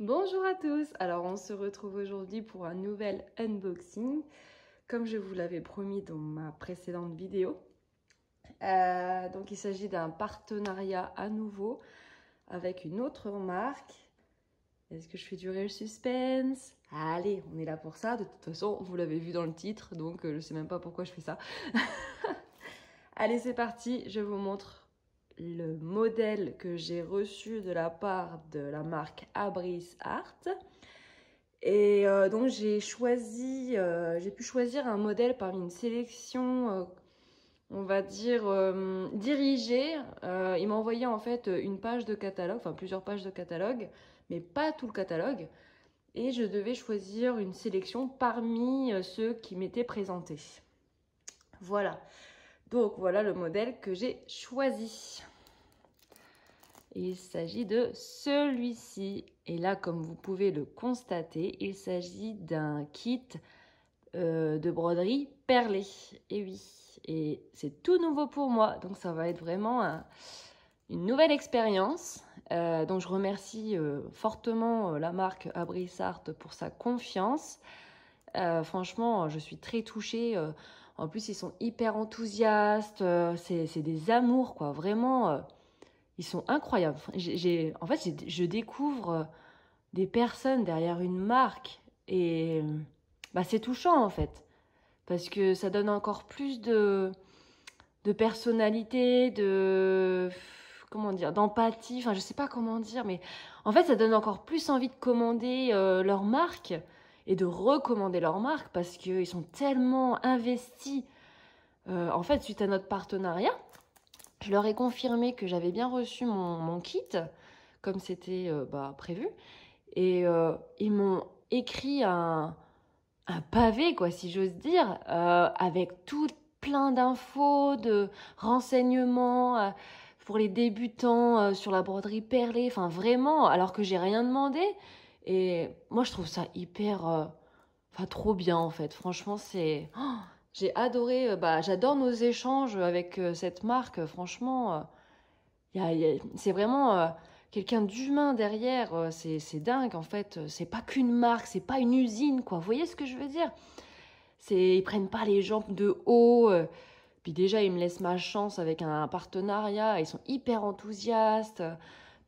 Bonjour à tous, alors on se retrouve aujourd'hui pour un nouvel unboxing, comme je vous l'avais promis dans ma précédente vidéo. Donc il s'agit d'un partenariat à nouveau avec une autre marque. Est-ce que je fais durer le suspense? Allez, on est là pour ça, de toute façon vous l'avez vu dans le titre, donc je sais même pas pourquoi je fais ça. Allez, c'est parti, je vous montre le modèle que j'ai reçu de la part de la marque Abris Art. Et donc j'ai pu choisir un modèle parmi une sélection, on va dire, dirigée. Il m'a envoyé en fait une page de catalogue, enfin plusieurs pages de catalogue, mais pas tout le catalogue. Et je devais choisir une sélection parmi ceux qui m'étaient présentés. Voilà. Donc voilà le modèle que j'ai choisi. Il s'agit de celui-ci. Et là, comme vous pouvez le constater, il s'agit d'un kit de broderie perlée. Et oui, et c'est tout nouveau pour moi. Donc ça va être vraiment une nouvelle expérience. Donc je remercie fortement la marque Abris Art pour sa confiance. Franchement, je suis très touchée. En plus, ils sont hyper enthousiastes. C'est des amours, quoi. Vraiment. Ils sont incroyables. En fait, je découvre des personnes derrière une marque et bah, c'est touchant en fait. Parce que ça donne encore plus de personnalité, comment dire, d'empathie. Enfin, je sais pas comment dire, mais en fait, ça donne encore plus envie de commander leur marque et de recommander leur marque parce qu'ils sont tellement investis. En fait, suite à notre partenariat, je leur ai confirmé que j'avais bien reçu mon kit, comme c'était prévu. Et ils m'ont écrit un pavé, quoi, si j'ose dire, avec tout plein d'infos, de renseignements pour les débutants sur la broderie perlée. Enfin, vraiment, alors que j'ai rien demandé. Et moi, je trouve ça hyper... Enfin, trop bien, en fait. Franchement, c'est... Oh, j'ai adoré... j'adore nos échanges avec cette marque. Franchement... c'est vraiment quelqu'un d'humain derrière. C'est dingue, en fait. C'est pas qu'une marque, c'est pas une usine, quoi. Vous voyez ce que je veux dire? Ils prennent pas les gens de haut. Puis déjà, ils me laissent ma chance avec un partenariat. Ils sont hyper enthousiastes.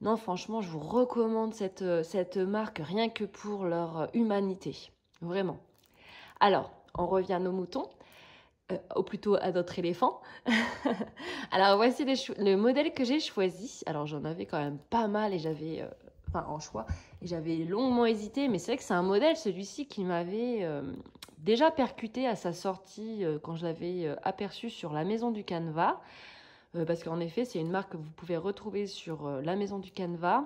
Non, franchement, je vous recommande cette marque rien que pour leur humanité. Vraiment. Alors, on revient à nos moutons. Ou plutôt à notre éléphant. Alors voici le modèle que j'ai choisi. Alors j'en avais quand même pas mal et j'avais, en choix, et j'avais longuement hésité, mais c'est vrai que c'est un modèle, celui-ci, qui m'avait déjà percuté à sa sortie quand je l'avais aperçu sur la Maison du Canevas, parce qu'en effet c'est une marque que vous pouvez retrouver sur la Maison du Canevas.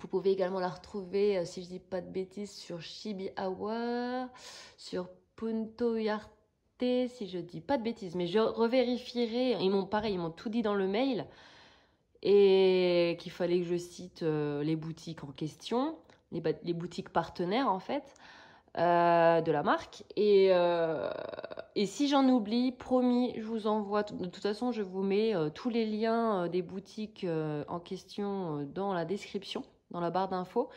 Vous pouvez également la retrouver, si je dis pas de bêtises, sur Chibi Hour, sur Punto Yarte, si je dis pas de bêtises, mais je revérifierai. Ils m'ont tout dit dans le mail et qu'il fallait que je cite les boutiques en question, les boutiques partenaires en fait de la marque. Et si j'en oublie, promis, je vous envoie. De toute façon, je vous mets tous les liens des boutiques en question dans la description, dans la barre d'infos.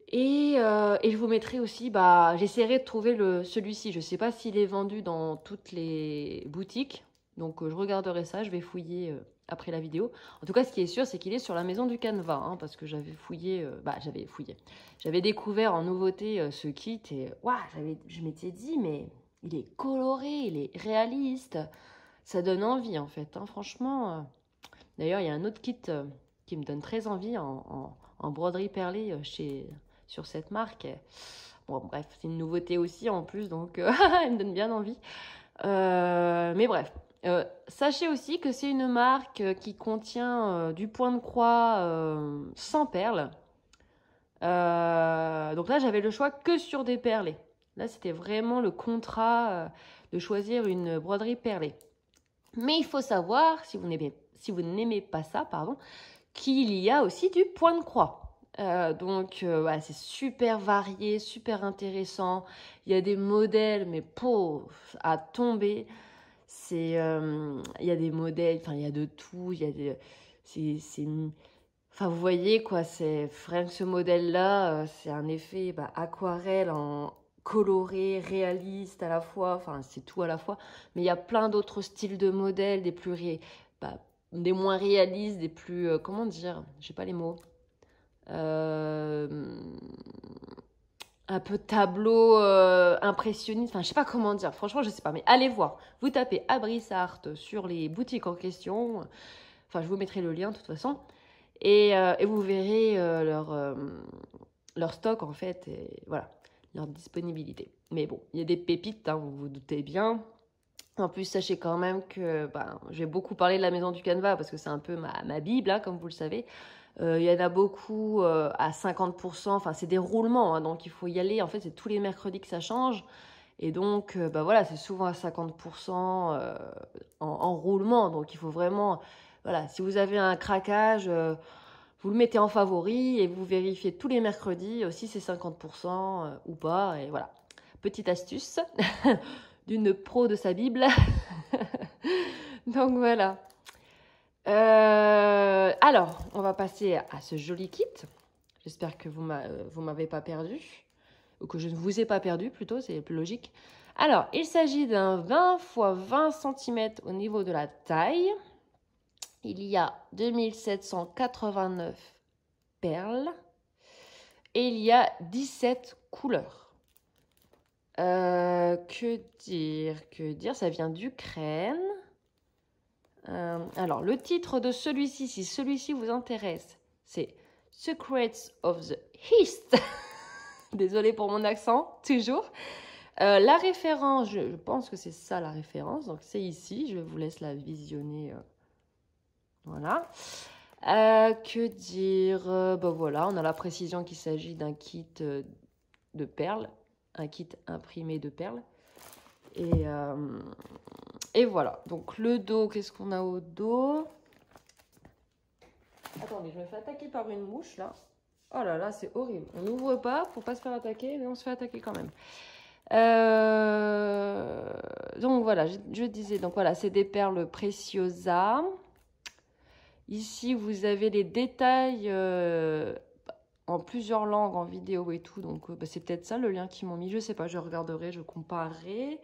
Et je vous mettrai aussi, j'essaierai de trouver celui-ci. Je ne sais pas s'il est vendu dans toutes les boutiques. Donc je regarderai ça, je vais fouiller après la vidéo. En tout cas, ce qui est sûr, c'est qu'il est sur la Maison du Canevas, hein, parce que j'avais fouillé, J'avais découvert en nouveauté ce kit et je m'étais dit, mais il est coloré, il est réaliste. Ça donne envie en fait, hein, franchement. D'ailleurs, il y a un autre kit qui me donne très envie en broderie perlée sur cette marque. Bon, bref, c'est une nouveauté aussi en plus, donc elle me donne bien envie. Mais bref, sachez aussi que c'est une marque qui contient du point de croix sans perles. Donc là, j'avais le choix que sur des perlés. Là, c'était vraiment le contrat de choisir une broderie perlée. Mais il faut savoir, si vous n'aimez pas ça, pardon, qu'il y a aussi du point de croix. C'est super varié, super intéressant. Il y a des modèles, mais à tomber. Il y a des modèles, enfin il y a de tout. Il y a des, Enfin, vous voyez, quoi, c'est rien que ce modèle-là, c'est un effet aquarelle en coloré, réaliste à la fois. Enfin, c'est tout à la fois. Mais il y a plein d'autres styles de modèles, bah, des moins réalistes, des plus... comment dire? Je sais pas les mots. Euh, un peu tableau impressionniste. Enfin, je sais pas comment dire. Franchement, je sais pas. Mais allez voir. Vous tapez Abrissart sur les boutiques en question. Enfin, je vous mettrai le lien de toute façon. Et vous verrez leur stock, en fait, et voilà, leur disponibilité. Mais bon, il y a des pépites, hein, vous vous doutez bien. En plus, sachez quand même que je vais beaucoup parler de la maison du Canva, parce que c'est un peu ma bible, hein, comme vous le savez. Il y en a beaucoup à 50%, enfin, c'est des roulements, hein, donc il faut y aller. En fait, c'est tous les mercredis que ça change. Et donc, voilà, c'est souvent à 50% en roulement. Donc, il faut vraiment... Voilà, si vous avez un craquage, vous le mettez en favori et vous vérifiez tous les mercredis si c'est 50% ou pas. Et voilà, petite astuce d'une pro de sa Bible. Donc, voilà. Alors, on va passer à ce joli kit. J'espère que vous m'avez pas perdu. Ou que je ne vous ai pas perdu, plutôt, c'est plus logique. Alors, il s'agit d'un 20 x 20 cm au niveau de la taille. Il y a 2789 perles. Et il y a 17 couleurs. Que dire? Ça vient d'Ukraine. Alors, le titre de celui-ci, si celui-ci vous intéresse, c'est Secrets of the East. Désolée pour mon accent, toujours. La référence, je pense que c'est ça la référence, donc c'est ici, je vous laisse la visionner. Voilà. Que dire? Voilà, on a la précision qu'il s'agit d'un kit de perles, un kit imprimé de perles. Et voilà, donc le dos, qu'est-ce qu'on a au dos? Attendez, je me fais attaquer par une mouche, là. Oh là là, c'est horrible. On n'ouvre pas pour pas se faire attaquer, mais on se fait attaquer quand même. Donc voilà, je disais, donc voilà, c'est des perles Preciosa. Ici, vous avez les détails en plusieurs langues, en vidéo et tout. Donc, c'est peut-être ça le lien qu'ils m'ont mis. Je sais pas, je regarderai, je comparerai.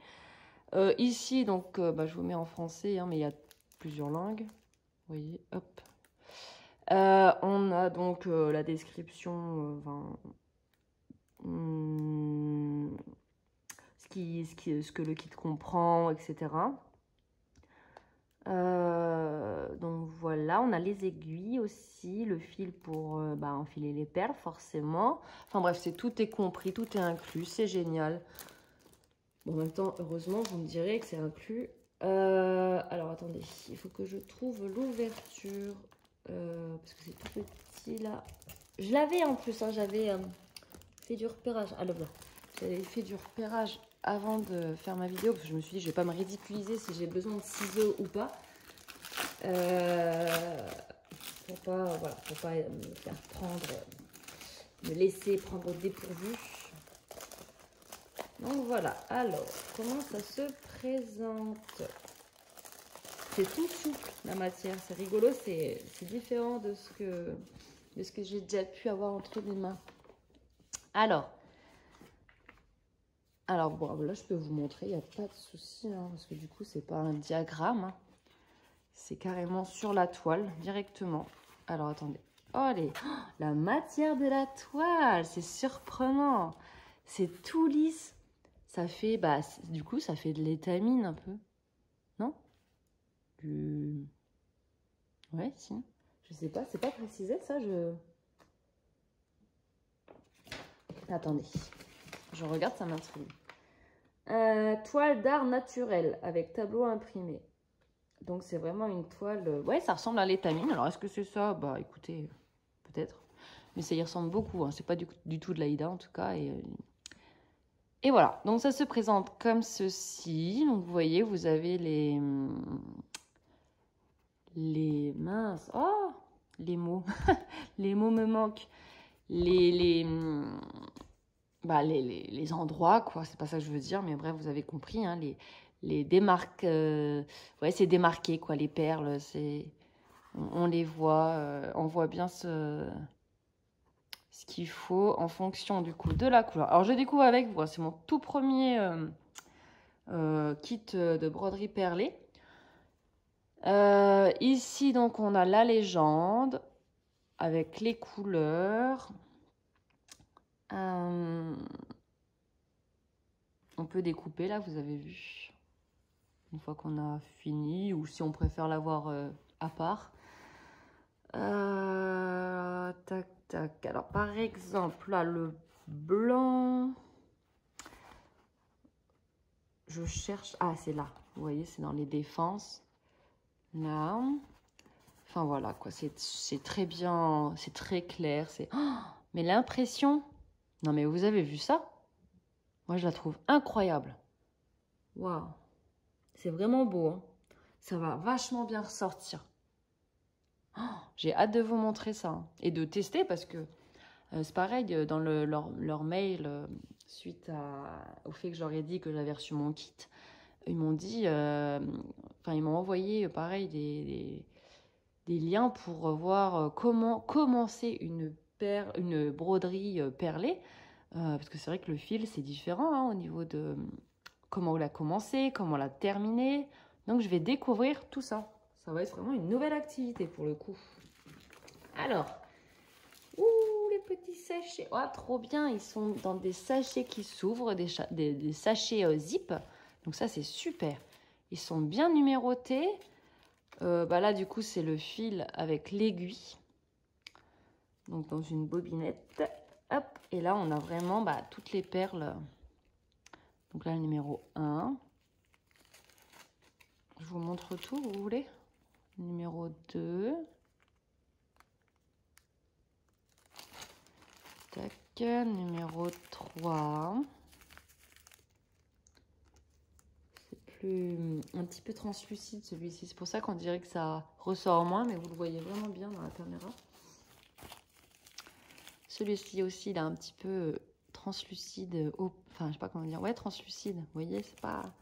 Ici, donc, je vous mets en français, hein, mais il y a plusieurs langues. Vous voyez, hop. On a donc la description, ce que le kit comprend, etc. Donc voilà, on a les aiguilles aussi, le fil pour enfiler les perles forcément. Enfin bref, tout est compris, tout est inclus, c'est génial. Bon, en même temps, heureusement, vous me direz que c'est inclus. Alors attendez, il faut que je trouve l'ouverture parce que c'est tout petit là. Je l'avais en plus, hein, j'avais fait du repérage. Ah là, j'avais fait du repérage avant de faire ma vidéo parce que je me suis dit je vais pas me ridiculiser si j'ai besoin de ciseaux ou pas. Faut pas me faire me laisser prendre au dépourvu. Donc voilà, alors comment ça se présente? C'est tout souple la matière, c'est rigolo, c'est différent de ce que j'ai déjà pu avoir entre mes mains. Alors bon, là je peux vous montrer, il n'y a pas de souci, hein, parce que du coup c'est pas un diagramme, hein. C'est carrément sur la toile directement. Alors attendez, la matière de la toile, c'est surprenant, c'est tout lisse. Ça fait, du coup ça fait de l'étamine un peu, non? Ouais, si. Je sais pas, c'est pas précisé ça, Attendez, je regarde, ça m'intrigue. Toile d'art naturel avec tableau imprimé. Donc c'est vraiment une toile... Ouais, ça ressemble à l'étamine. Alors est-ce que c'est ça? Bah écoutez, peut-être. Mais ça y ressemble beaucoup, hein. C'est pas du tout de l'Aïda en tout cas. Et voilà, donc ça se présente comme ceci. Donc vous voyez, vous avez les minces. Oh, les mots. Les mots me manquent. Les endroits, quoi. C'est pas ça que je veux dire, mais bref, vous avez compris, hein, les démarques. Ouais, c'est démarqué, quoi, les perles. on les voit, on voit bien ce qu'il faut en fonction du coup de la couleur. Alors je découvre avec vous, c'est mon tout premier kit de broderie perlée. Ici donc on a la légende avec les couleurs. On peut découper là, vous avez vu. Une fois qu'on a fini, ou si on préfère l'avoir à part. Tac, tac. Alors, par exemple, là, le blanc. Je cherche. Ah, c'est là. Vous voyez, c'est dans les défenses. Là. Enfin, voilà, quoi. C'est très bien. C'est très clair. C'est. Oh, mais l'impression. Non, mais vous avez vu ça? Moi, je la trouve incroyable. Waouh. C'est vraiment beau. Hein. Ça va vachement bien ressortir. Oh, j'ai hâte de vous montrer ça. Hein. Et de tester parce que c'est pareil, dans leur mail, suite au fait que je leur ai dit que j'avais reçu mon kit, ils m'ont dit, enfin ils m'ont envoyé pareil des liens pour voir comment commencer une broderie perlée, parce que c'est vrai que le fil c'est différent hein, au niveau de comment on l'a commencé, comment on l'a terminé. Donc je vais découvrir tout ça. Ça va être vraiment une nouvelle activité pour le coup. Alors, ouh, les petits sachets. Oh, trop bien. Ils sont dans des sachets qui s'ouvrent, des sachets zip. Donc ça, c'est super. Ils sont bien numérotés. Bah là, du coup, c'est le fil avec l'aiguille. Donc dans une bobinette. Hop. Et là, on a vraiment bah, toutes les perles. Donc là, le numéro 1. Je vous montre tout, vous voulez? Numéro 2. Tac, numéro 3. C'est plus un petit peu translucide celui-ci. C'est pour ça qu'on dirait que ça ressort moins, mais vous le voyez vraiment bien dans la caméra. Celui-ci aussi, il est un petit peu translucide. Enfin, je sais pas comment dire. Ouais, translucide. Vous voyez, c'est pas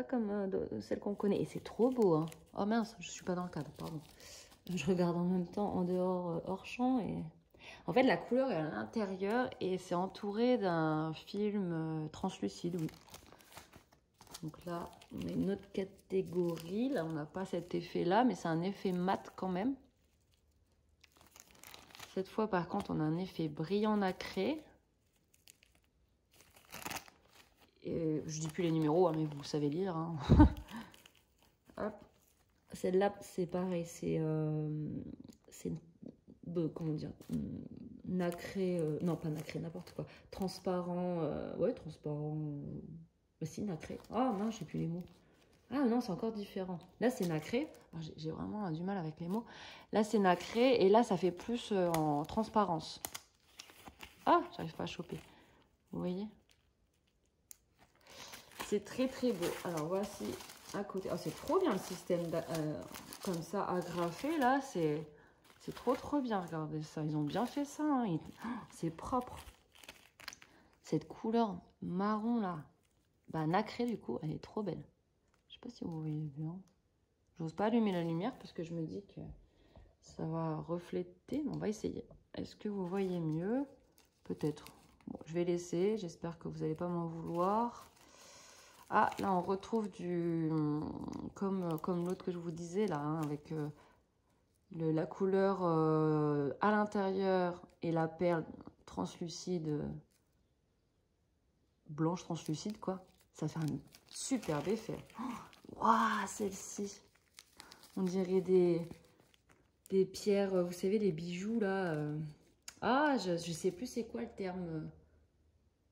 comme celle qu'on connaît. Et c'est trop beau. Hein. Oh mince, je suis pas dans le cadre, pardon. Je regarde en même temps en dehors, hors champ et... En fait, la couleur est à l'intérieur et c'est entouré d'un film translucide, oui. Donc là, on a une autre catégorie. Là, on n'a pas cet effet-là, mais c'est un effet mat quand même. Cette fois, par contre, on a un effet brillant nacré. Et, je dis plus les numéros, hein, mais vous savez lire. Hein. Hop. Celle-là, c'est pareil. C'est comment dire, nacré, non pas nacré, n'importe quoi, transparent, ouais, transparent, bah si, nacré, ah non, je sais plus les mots, ah non, c'est encore différent, là c'est nacré, j'ai vraiment du mal avec les mots, là c'est nacré, et là ça fait plus en transparence, ah, j'arrive pas à choper, vous voyez, c'est très très beau. Alors voici à côté, oh, c'est trop bien le système comme ça agrafé, là, c'est trop bien, regardez ça. Ils ont bien fait ça. Hein. C'est propre. Cette couleur marron là, bah nacrée du coup, elle est trop belle. Je sais pas si vous voyez bien. J'ose pas allumer la lumière parce que je me dis que ça va refléter. On va essayer. Est-ce que vous voyez mieux? Peut-être. Bon, je vais laisser. J'espère que vous n'allez pas m'en vouloir. Ah, là on retrouve du... Comme l'autre que je vous disais là, hein, avec... la couleur à l'intérieur et la perle translucide, blanche translucide, quoi. Ça fait un superbe effet. Waouh, celle-ci. On dirait des pierres, vous savez, les bijoux, là. Ah, je sais plus c'est quoi le terme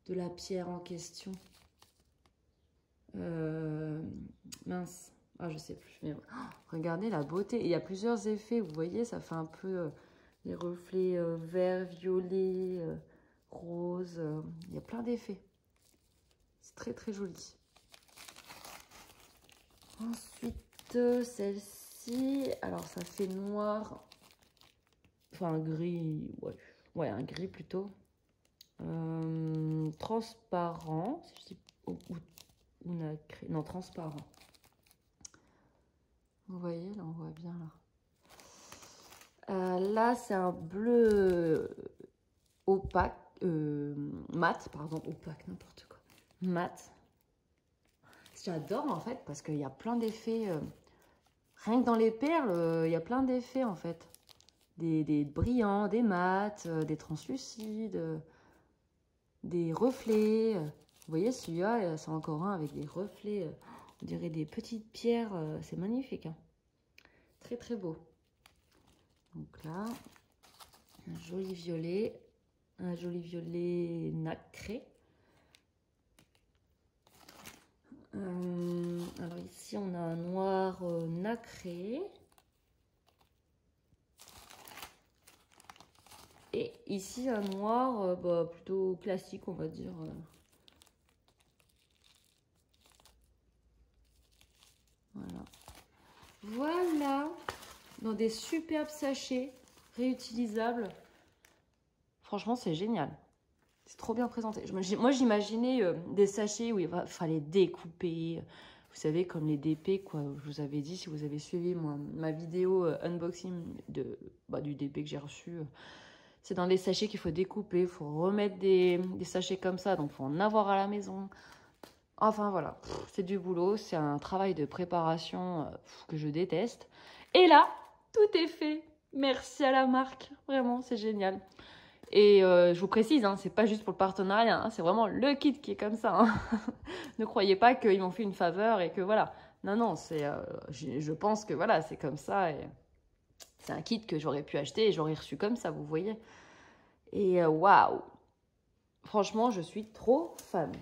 de la pierre en question. Mince. Ah, je sais plus. Mais, regardez la beauté. Il y a plusieurs effets. Vous voyez, ça fait un peu des reflets vert, violet, rose. Il y a plein d'effets. C'est très, très joli. Ensuite, celle-ci. Alors, ça fait noir. Enfin, un gris. Ouais, ouais, un gris plutôt. Transparent. Si je dis, ou nacré. Non, transparent. Vous voyez, là on voit bien là. Là c'est un bleu opaque, mat, pardon, opaque, n'importe quoi. Mat. J'adore en fait parce qu'il y a plein d'effets. Rien que dans les perles, il y a plein d'effets en fait. Des brillants, des mats, des translucides, des reflets. Vous voyez, celui-là, c'est encore un avec des reflets. On dirait des petites pierres. C'est magnifique. Hein. Très, très beau. Donc là, un joli violet. Un joli violet nacré. Alors ici, on a un noir nacré. Et ici, un noir plutôt classique, on va dire. Voilà. Voilà. Dans des superbes sachets réutilisables. Franchement, c'est génial. C'est trop bien présenté. Moi, j'imaginais des sachets où il fallait découper. Vous savez, comme les DP, quoi. Je vous avais dit, si vous avez suivi ma vidéo unboxing du DP que j'ai reçu. C'est dans les sachets qu'il faut découper. Il faut remettre des sachets comme ça. Donc, il faut en avoir à la maison. Enfin, voilà. C'est du boulot. C'est un travail de préparation que je déteste. Et là, tout est fait. Merci à la marque. Vraiment, c'est génial. Et je vous précise, hein, c'est pas juste pour le partenariat, hein, c'est vraiment le kit qui est comme ça. Hein. Ne croyez pas qu'ils m'ont fait une faveur et que voilà. Non, non, je pense que voilà, c'est comme ça. Et c'est un kit que j'aurais pu acheter et j'aurais reçu comme ça, vous voyez. Et waouh! Franchement, je suis trop fan.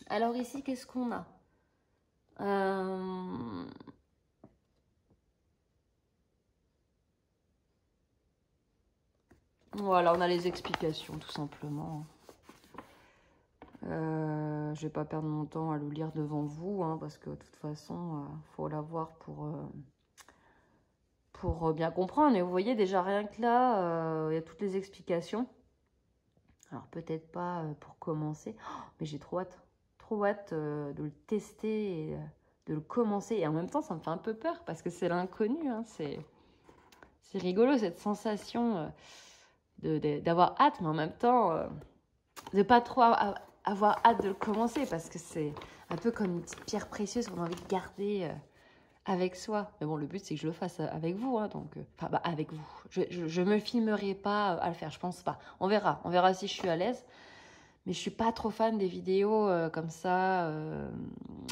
Alors ici, qu'est-ce qu'on a? Voilà, on a les explications, tout simplement. Je vais pas perdre mon temps à le lire devant vous, hein, parce que de toute façon, faut l'avoir pour bien comprendre. Et vous voyez déjà rien que là, il y a toutes les explications. Alors peut-être pas pour commencer, mais j'ai trop hâte de le tester et de le commencer. Et en même temps, ça me fait un peu peur parce que c'est l'inconnu. Hein, c'est rigolo cette sensation d'avoir hâte, mais en même temps, de pas trop avoir hâte de le commencer parce que c'est un peu comme une petite pierre précieuse qu'on a envie de garder avec soi. Mais bon, le but, c'est que je le fasse avec vous. Hein, donc, avec vous. Je me filmerai pas à le faire, je pense pas. On verra si je suis à l'aise. Mais je suis pas trop fan des vidéos comme ça.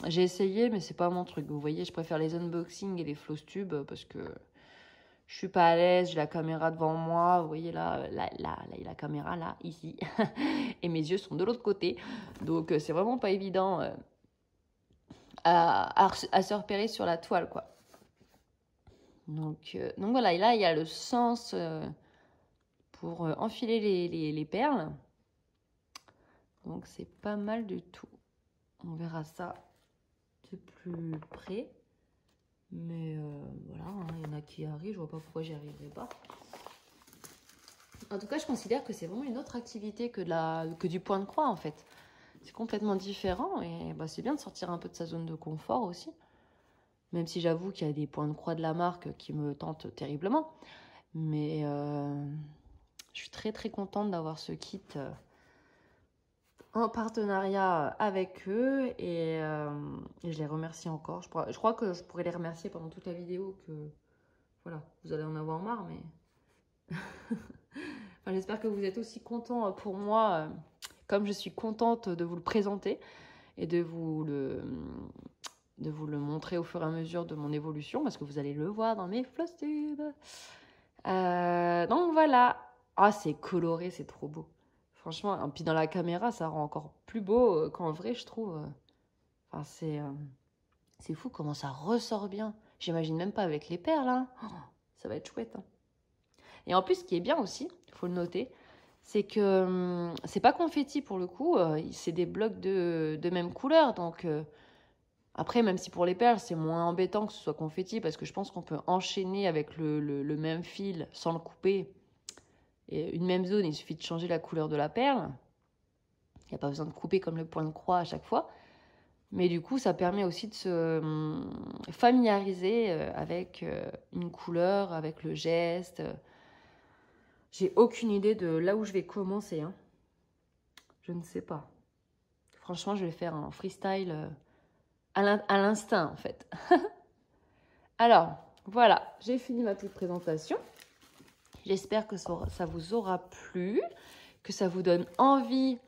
J'ai essayé, mais c'est pas mon truc. Vous voyez, je préfère les unboxings et les floss tubes parce que je suis pas à l'aise. J'ai la caméra devant moi. Vous voyez là, la caméra là, ici. Et mes yeux sont de l'autre côté. Donc, c'est vraiment pas évident à se repérer sur la toile, quoi. Donc voilà, et là, il y a le sens pour enfiler les perles. Donc, c'est pas mal du tout. On verra ça de plus près. Mais voilà, hein, il y en a qui arrivent. Je vois pas pourquoi j'y arriverai pas. En tout cas, je considère que c'est vraiment une autre activité que du point de croix, en fait. C'est complètement différent. Et c'est bien de sortir un peu de sa zone de confort aussi. Même si j'avoue qu'il y a des points de croix de la marque qui me tentent terriblement. Mais je suis très, très contente d'avoir ce kit en partenariat avec eux et je les remercie encore. Je crois que je pourrais les remercier pendant toute la vidéo, que voilà, vous allez en avoir marre, mais enfin, j'espère que vous êtes aussi contents pour moi, comme je suis contente de vous le présenter et de vous le montrer au fur et à mesure de mon évolution, parce que vous allez le voir dans mes floss tubes. Donc voilà. Ah, c'est coloré, c'est trop beau. Franchement, et puis dans la caméra, ça rend encore plus beau qu'en vrai, je trouve. Enfin, c'est fou comment ça ressort bien. J'imagine même pas avec les perles. Hein. Oh, ça va être chouette. Hein. Et en plus, ce qui est bien aussi, il faut le noter, c'est que c'est pas confetti pour le coup. C'est des blocs de même couleur. Donc, après, même si pour les perles, c'est moins embêtant que ce soit confetti, parce que je pense qu'on peut enchaîner avec le même fil sans le couper. Et une même zone, il suffit de changer la couleur de la perle. Il n'y a pas besoin de couper comme le point de croix à chaque fois. Mais du coup, ça permet aussi de se familiariser avec une couleur, avec le geste. J'ai aucune idée de là où je vais commencer, hein. Je ne sais pas. Franchement, je vais faire un freestyle à l'instinct, en fait. Alors, voilà, j'ai fini ma petite présentation. J'espère que ça vous aura plu, que ça vous donne envie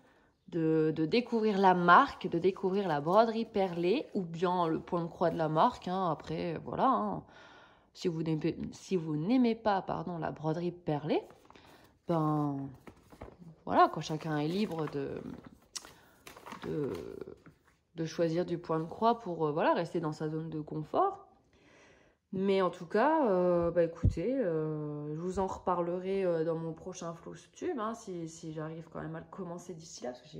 de découvrir la marque, de découvrir la broderie perlée ou bien le point de croix de la marque, hein. Après, voilà, hein. Si vous n'aimez pas pardon, la broderie perlée, ben voilà, quand chacun est libre de choisir du point de croix pour voilà, rester dans sa zone de confort. Mais en tout cas, bah écoutez, je vous en reparlerai dans mon prochain Flowstube, hein, si j'arrive quand même à le commencer d'ici là, parce que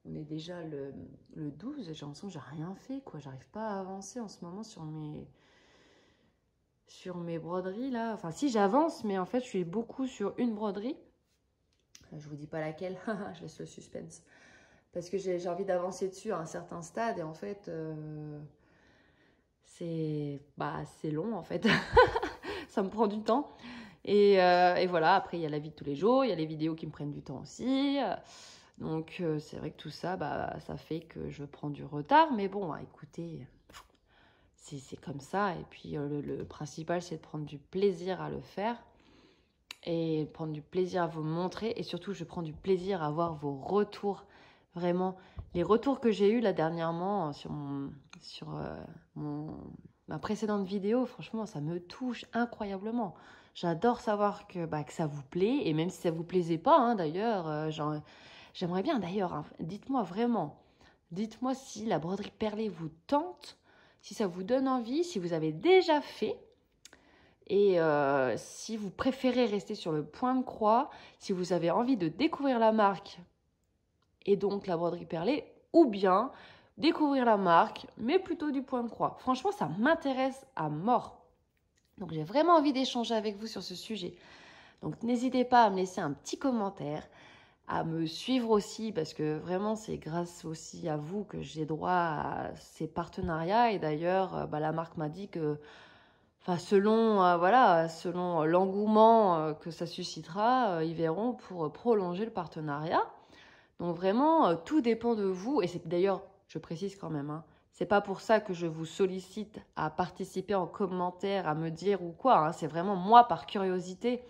on est déjà le 12 et j'ai l'impression que j'ai rien fait, quoi. J'arrive pas à avancer en ce moment sur mes broderies là. Enfin si, j'avance, mais en fait je suis beaucoup sur une broderie. Je vous dis pas laquelle, je laisse le suspense. Parce que j'ai envie d'avancer dessus à un certain stade et en fait c'est long en fait. Ça me prend du temps. Et voilà, après il y a la vie de tous les jours, il y a les vidéos qui me prennent du temps aussi. Donc c'est vrai que tout ça, ça fait que je prends du retard. Mais bon, écoutez, c'est comme ça. Et puis le principal, c'est de prendre du plaisir à le faire. Et prendre du plaisir à vous montrer. Et surtout, je prends du plaisir à voir vos retours. Vraiment, les retours que j'ai eus là dernièrement sur ma précédente vidéo, franchement, ça me touche incroyablement. J'adore savoir que ça vous plaît. Et même si ça ne vous plaisait pas, hein, d'ailleurs, j'aimerais bien d'ailleurs, hein, dites-moi vraiment. Dites-moi si la broderie perlée vous tente, si ça vous donne envie, si vous avez déjà fait. Et si vous préférez rester sur le point de croix, si vous avez envie de découvrir la marque et donc la broderie perlée, ou bien découvrir la marque, mais plutôt du point de croix. Franchement, ça m'intéresse à mort. Donc j'ai vraiment envie d'échanger avec vous sur ce sujet. Donc n'hésitez pas à me laisser un petit commentaire, à me suivre aussi, parce que vraiment c'est grâce aussi à vous que j'ai droit à ces partenariats. Et d'ailleurs, la marque m'a dit que selon l'engouement que ça suscitera, ils verront pour prolonger le partenariat. Donc vraiment, tout dépend de vous. Et c'est d'ailleurs, je précise quand même, hein, c'est pas pour ça que je vous sollicite à participer en commentaire, à me dire ou quoi, hein. C'est vraiment moi par curiosité.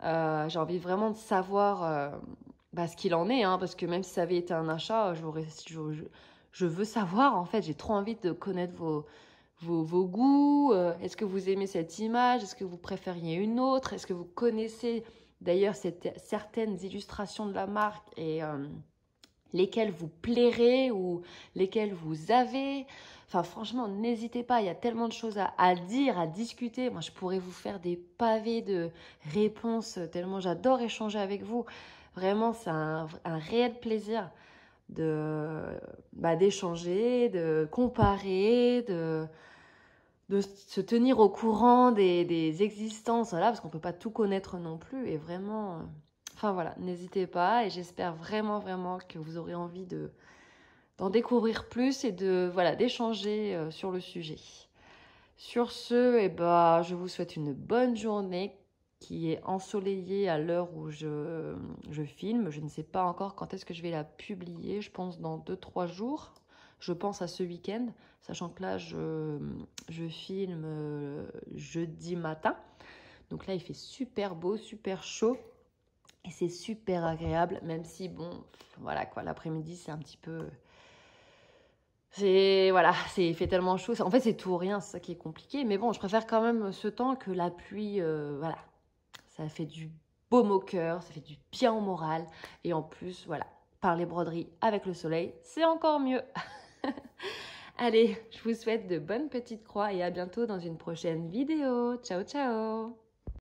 J'ai envie vraiment de savoir ce qu'il en est, hein, parce que même si ça avait été un achat, je veux savoir en fait. J'ai trop envie de connaître vos goûts. Est-ce que vous aimez cette image? Est-ce que vous préfériez une autre? Est-ce que vous connaissez d'ailleurs certaines illustrations de la marque et lesquelles vous plairaient ou lesquelles vous avez? Enfin, franchement, n'hésitez pas, il y a tellement de choses à dire, à discuter. Moi, je pourrais vous faire des pavés de réponses, tellement j'adore échanger avec vous. Vraiment, c'est un réel plaisir d'échanger, de comparer, de se tenir au courant des existences, voilà, parce qu'on ne peut pas tout connaître non plus. Et vraiment, enfin voilà, n'hésitez pas. Et j'espère vraiment, vraiment que vous aurez envie d'en découvrir plus et d'échanger sur le sujet. Sur ce, je vous souhaite une bonne journée qui est ensoleillée à l'heure où je filme. Je ne sais pas encore quand est-ce que je vais la publier. Je pense dans 2-3 jours. Je pense à ce week-end, sachant que là, je filme jeudi matin. Donc là, il fait super beau, super chaud. Et c'est super agréable, même si, voilà quoi, l'après-midi, c'est un petit peu... il fait tellement chaud. En fait, c'est tout ou rien, c'est ça qui est compliqué. Mais bon, je préfère quand même ce temps que la pluie, voilà. Ça fait du baume au cœur, ça fait du bien au moral. Et en plus, voilà, par les broderies avec le soleil, c'est encore mieux. Allez, je vous souhaite de bonnes petites croix et à bientôt dans une prochaine vidéo. Ciao, ciao!